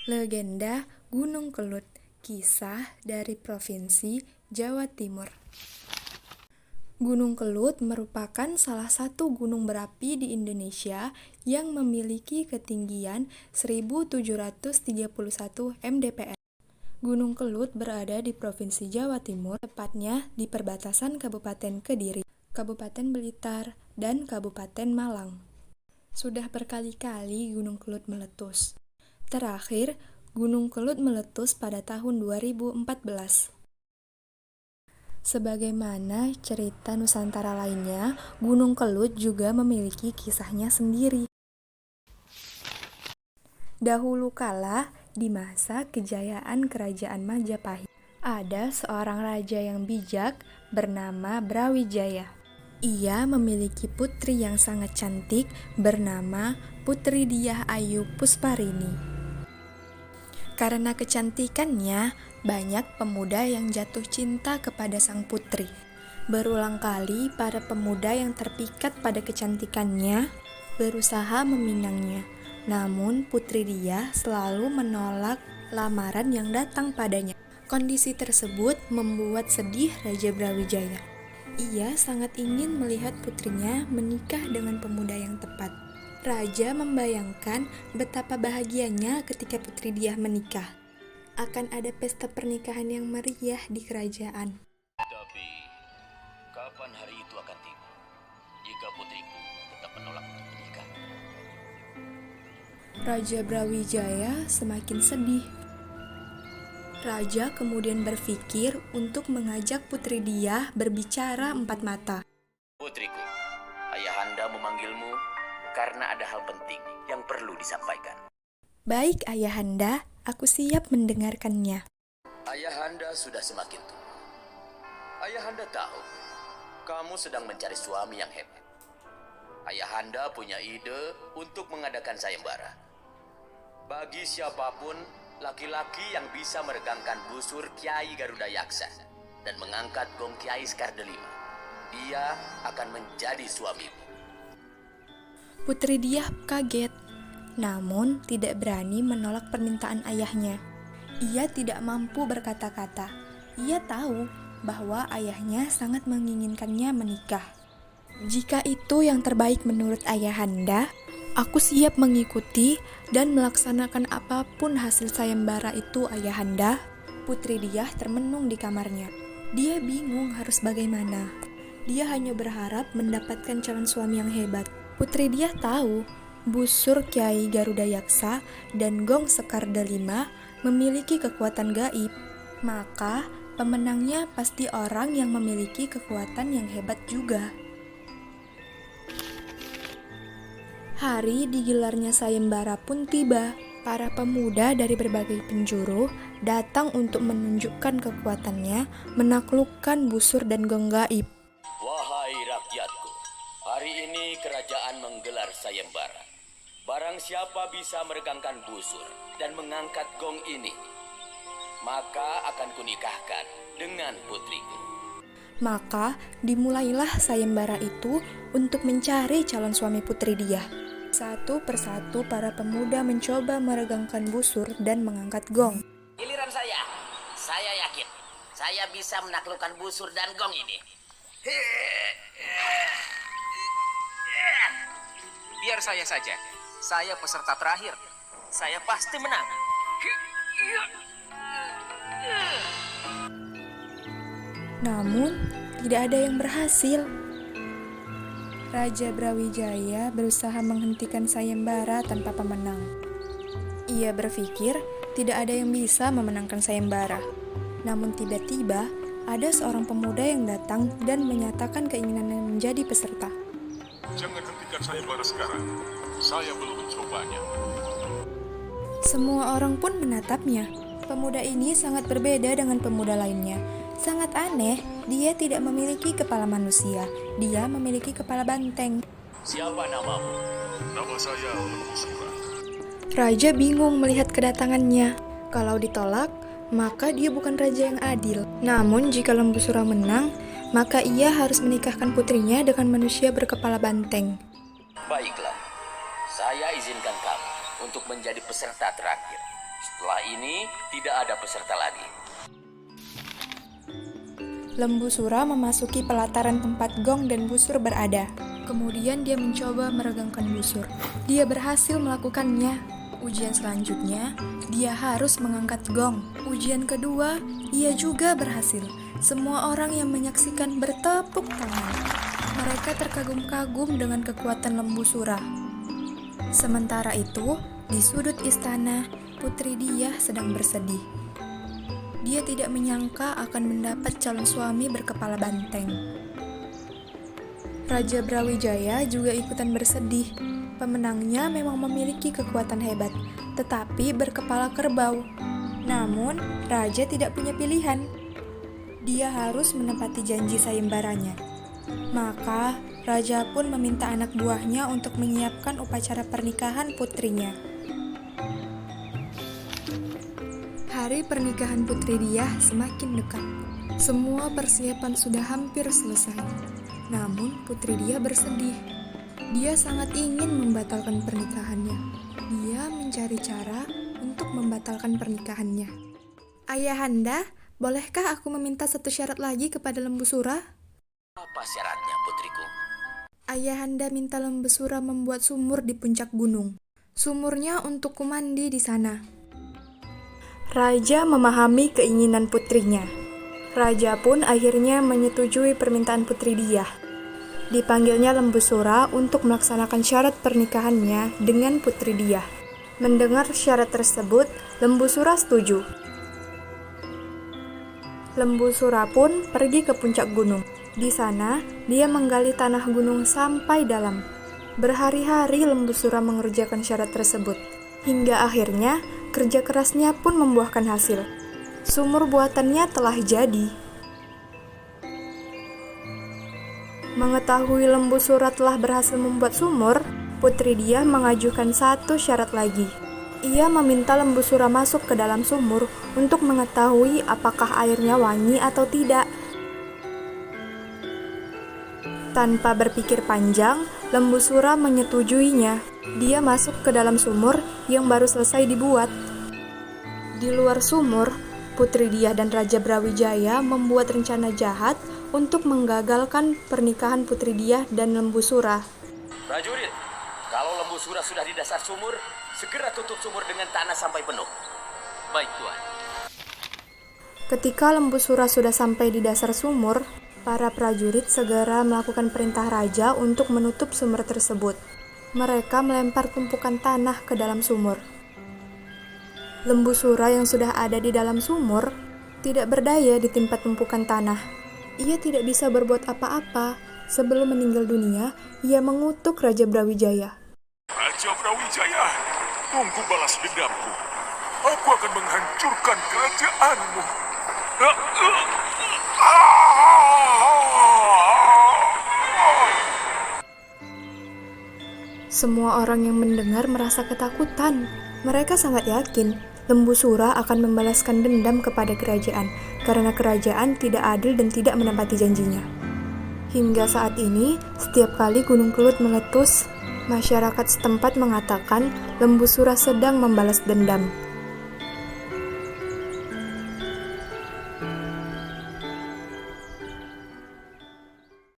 Legenda Gunung Kelut, kisah dari Provinsi Jawa Timur. Gunung Kelut merupakan salah satu gunung berapi di Indonesia yang memiliki ketinggian 1731 mdpl. Gunung Kelut berada di Provinsi Jawa Timur, tepatnya di perbatasan Kabupaten Kediri, Kabupaten Blitar, dan Kabupaten Malang. Sudah berkali-kali Gunung Kelut meletus. Terakhir, Gunung Kelut meletus pada tahun 2014. Sebagaimana cerita Nusantara lainnya, Gunung Kelut juga memiliki kisahnya sendiri. Dahulu kala, di masa kejayaan Kerajaan Majapahit, ada seorang raja yang bijak bernama Brawijaya. Ia memiliki putri yang sangat cantik bernama Putri Dyah Ayu Pusparini. Karena kecantikannya, banyak pemuda yang jatuh cinta kepada sang putri. Berulang kali para pemuda yang terpikat pada kecantikannya berusaha meminangnya. Namun Putri Dyah selalu menolak lamaran yang datang padanya. Kondisi tersebut membuat sedih Raja Brawijaya. Ia sangat ingin melihat putrinya menikah dengan pemuda yang tepat. Raja membayangkan betapa bahagianya ketika Putri Dyah menikah. Akan ada pesta pernikahan yang meriah di kerajaan. Tapi, kapan hari itu akan tiba? Jika putriku tetap menolak untuk menikah. Raja Brawijaya semakin sedih. Raja kemudian berpikir untuk mengajak Putri Dyah berbicara empat mata. Putriku, ayahanda memanggilmu karena ada hal penting yang perlu disampaikan. Baik ayahanda, aku siap mendengarkannya. Ayahanda sudah semakin tua. Ayahanda tahu, kamu sedang mencari suami yang hebat. Ayahanda punya ide untuk mengadakan sayembara. Bagi siapapun, laki-laki yang bisa meregangkan busur Kiai Garuda Yaksa dan mengangkat gong Kiai Skardelima, dia akan menjadi suamimu. Putri Dyah kaget, namun tidak berani menolak permintaan ayahnya. Ia tidak mampu berkata-kata. Ia tahu bahwa ayahnya sangat menginginkannya menikah. Jika itu yang terbaik menurut ayahanda, aku siap mengikuti dan melaksanakan apapun hasil sayembara itu, ayahanda. Putri Dyah termenung di kamarnya. Dia bingung harus bagaimana. Dia hanya berharap mendapatkan calon suami yang hebat. Putri Dyah tahu busur Kiai Garuda Yaksa dan gong Skardelima memiliki kekuatan gaib. Maka pemenangnya pasti orang yang memiliki kekuatan yang hebat juga. Hari digelarnya sayembara pun tiba. Para pemuda dari berbagai penjuru datang untuk menunjukkan kekuatannya menaklukkan busur dan gong gaib. Wahai rakyatku, hari ini kerajaan menggelar sayembara. Barang siapa bisa meregangkan busur dan mengangkat gong ini, maka akan kunikahkan dengan putriku. Maka dimulailah sayembara itu untuk mencari calon suami Putri Dyah. Satu persatu para pemuda mencoba meregangkan busur dan mengangkat gong. Giliran saya yakin saya bisa menaklukkan busur dan gong ini. Biar saya saja. Saya peserta terakhir. Saya pasti menang. Namun, tidak ada yang berhasil. Raja Brawijaya berusaha menghentikan sayembara tanpa pemenang. Ia berpikir tidak ada yang bisa memenangkan sayembara. Namun tiba-tiba, ada seorang pemuda yang datang dan menyatakan keinginannya menjadi peserta. Jangan hentikan sayembara sekarang. Saya belum mencobanya. Semua orang pun menatapnya. Pemuda ini sangat berbeda dengan pemuda lainnya. Sangat aneh, dia tidak memiliki kepala manusia. Dia memiliki kepala banteng. Siapa namamu? Nama saya Lembu Sura. Raja bingung melihat kedatangannya. Kalau ditolak, maka dia bukan raja yang adil. Namun jika Lembu Sura menang, maka ia harus menikahkan putrinya dengan manusia berkepala banteng. Baiklah, saya izinkan kamu untuk menjadi peserta terakhir. Setelah ini, tidak ada peserta lagi. Lembu Sura memasuki pelataran tempat Gong dan Busur berada. Kemudian dia mencoba meregangkan Busur. Dia berhasil melakukannya. Ujian selanjutnya, dia harus mengangkat Gong. Ujian kedua, ia juga berhasil. Semua orang yang menyaksikan bertepuk tangan. Mereka terkagum-kagum dengan kekuatan Lembu Sura. Sementara itu, di sudut istana, Putri Diah sedang bersedih. Dia tidak menyangka akan mendapat calon suami berkepala banteng. Raja Brawijaya juga ikutan bersedih. Pemenangnya memang memiliki kekuatan hebat, tetapi berkepala kerbau. Namun, Raja tidak punya pilihan. Dia harus menepati janji sayembaranya. Maka, Raja pun meminta anak buahnya untuk menyiapkan upacara pernikahan putrinya. Hari pernikahan Putri Diah semakin dekat. Semua persiapan sudah hampir selesai. Namun Putri Diah bersedih. Dia sangat ingin membatalkan pernikahannya. Dia mencari cara untuk membatalkan pernikahannya. Ayahanda, bolehkah aku meminta satu syarat lagi kepada Lembu Sura? Apa syaratnya, putriku? Ayahanda minta Lembu Sura membuat sumur di puncak gunung. Sumurnya untuk kumandi di sana. Raja memahami keinginan putrinya. Raja pun akhirnya menyetujui permintaan Putri Diah. Dipanggilnya Lembu Sura untuk melaksanakan syarat pernikahannya dengan Putri Diah. Mendengar syarat tersebut, Lembu Sura setuju. Lembu Sura pun pergi ke puncak gunung. Di sana, dia menggali tanah gunung sampai dalam. Berhari-hari Lembu Sura mengerjakan syarat tersebut. Hingga akhirnya, kerja kerasnya pun membuahkan hasil. Sumur buatannya telah jadi. Mengetahui Lembu Sura telah berhasil membuat sumur, Putri Diah mengajukan satu syarat lagi. Ia meminta Lembu Sura masuk ke dalam sumur untuk mengetahui apakah airnya wangi atau tidak. Tanpa berpikir panjang, Lembu Sura menyetujuinya. Dia masuk ke dalam sumur yang baru selesai dibuat. Di luar sumur, Putri Diah dan Raja Brawijaya membuat rencana jahat untuk menggagalkan pernikahan Putri Diah dan Lembu Sura. Prajurit, kalau Lembu Sura sudah di dasar sumur, segera tutup sumur dengan tanah sampai penuh. Baik, Tuan. Ketika Lembu Sura sudah sampai di dasar sumur, para prajurit segera melakukan perintah raja untuk menutup sumur tersebut. Mereka melempar tumpukan tanah ke dalam sumur. Lembu Sura yang sudah ada di dalam sumur tidak berdaya ditimpa tumpukan tanah. Ia tidak bisa berbuat apa-apa. Sebelum meninggal dunia, ia mengutuk Raja Brawijaya. Raja Brawijaya, tunggu balas dendamku. Aku akan menghancurkan kerajaanmu. Semua orang yang mendengar merasa ketakutan. Mereka sangat yakin Lembu Sura akan membalaskan dendam kepada kerajaan karena kerajaan tidak adil dan tidak menepati janjinya. Hingga saat ini, setiap kali Gunung Kelut meletus, masyarakat setempat mengatakan Lembu Sura sedang membalas dendam.